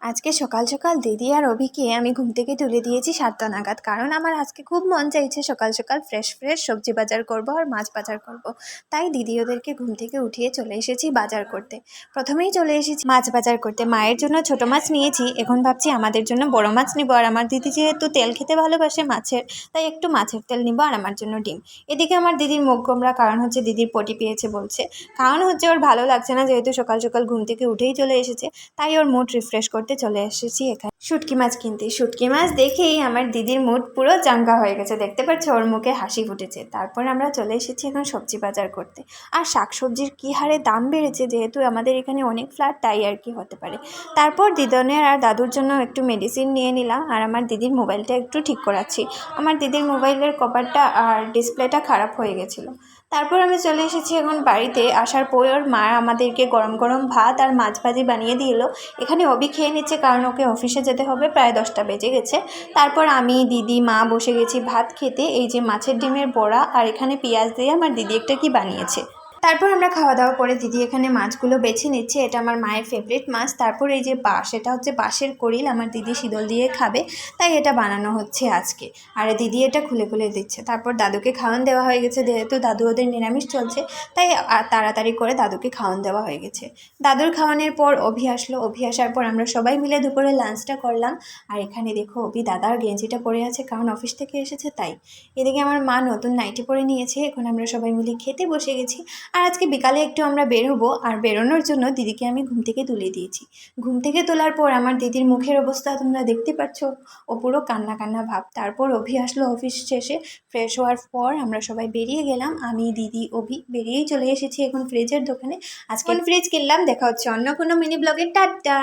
আজকে সকাল সকাল দিদি আর অভিকে আমি ঘুম থেকে তুলে দিয়েছি 7টা নাগাদ, কারণ আমার আজকে খুব মন চাইছে সকাল সকাল ফ্রেশ ফ্রেশ সবজি বাজার করব আর মাছ বাজার করব। তাই দিদি ওদেরকে ঘুম থেকে উঠিয়ে চলে এসেছি বাজার করতে। প্রথমেই চলে এসেছি মাছ বাজার করতে। মায়ের জন্য ছোট মাছ নিয়েছি, এখন ভাবছি আমাদের জন্য বড় মাছ নিব। আর আমার দিদি যেহেতু তেল খেতে ভালোবাসে মাছের, তাই একটু মাছের তেল নিব আর আমার জন্য ডিম। এদিকে আমার দিদির মুখ গোমরা, কারণ হচ্ছে দিদির পটি পেয়েছে বলছে। কারণ হচ্ছে ওর ভালো লাগছে না, যেহেতু সকাল সকাল ঘুম থেকে উঠেই চলে এসেছে, তাই ওর মুড রিফ্রেশ করতে চলে এসেছি এখানে শুটকি মাছ কিনতে। শুটকি মাছ দেখেই আমার দিদির মুড পুরো চাঙ্গা হয়ে গেছে, দেখতে পাচ্ছ ওর মুখে হাসি ফুটেছে। তারপর আমরা চলে এসেছি এখন সবজি বাজার করতে। আর শাকসবজির কী হারে দাম বেড়েছে, যেহেতু আমাদের এখানে অনেক ফ্ল্যাট, তাই আর কি হতে পারে। তারপর দিদনের আর দাদুর জন্য একটু মেডিসিন নিয়ে নিলাম, আর আমার দিদির মোবাইলটা একটু ঠিক করাচ্ছি। আমার দিদির মোবাইলের কভারটা আর ডিসপ্লেটা খারাপ হয়ে গেছিলো। তারপর আমি চলে এসেছি এখন বাড়িতে। আসার পর ওর মা আমাদেরকে গরম গরম ভাত আর মাছ ভাজি বানিয়ে দিল। এখানে অভি খেয়ে নিচ্ছে, কারণ ওকে অফিসে যেতে হবে, প্রায় 10টা বেজে গেছে। তারপর আমি, দিদি, মা বসে গেছি ভাত খেতে। এই যে মাছের ডিমের বড়া আর এখানে পেঁয়াজ দিয়ে আমার দিদি একটা কি বানিয়েছে। তারপর আমরা খাওয়া দাওয়া করে দিদি এখানে মাছগুলো বেছে নিচ্ছে। এটা আমার মায়ের ফেভারিট মাছ। তারপর এই যে বাঁশ, এটা হচ্ছে বাঁশের কড়িল, আমার দিদি শীতল দিয়ে খাবে, তাই এটা বানানো হচ্ছে আজকে। আর দিদি এটা খুলে খুলে দিচ্ছে। তারপর দাদুকে খাওয়ান দেওয়া হয়ে গেছে, যেহেতু দাদু ওদের নিরামিষ চলছে, তাই তাড়াতাড়ি করে দাদুকে খাওয়ান দেওয়া হয়ে গেছে। দাদুর খাওয়ানোর পর অভি আসলো। অভি আসার পর আমরা সবাই মিলে দুপুরে লাঞ্চটা করলাম। আর এখানে দেখো অভি দাদার গেঞ্জিটা পরে আছে, কারণ অফিস থেকে এসেছে তাই। এদিকে আমার মা নতুন নাইটি পরে নিয়েছে। এখন আমরা সবাই মিলে খেতে বসে গেছি। আর আজকে বিকালে একটু আমরা বের হবো, আর বেরোনোর জন্য দিদিকে আমি ঘুম থেকে তুলে দিয়েছি। ঘুম থেকে তোলার পর আমার দিদির মুখের অবস্থা তোমরা দেখতে পাচ্ছ, ও পুরো কান্না কান্না ভাব। তারপর অভি আসলো অফিস শেষে। ফ্রেশ হওয়ার পর আমরা সবাই বেরিয়ে গেলাম। আমি, দিদি, অভি বেরিয়েই চলে এসেছি এখন ফ্রিজের দোকানে। আজকে ফ্রিজ কিনলাম। দেখা হচ্ছে অন্য কোনো মিনি ব্লগে। টাটা।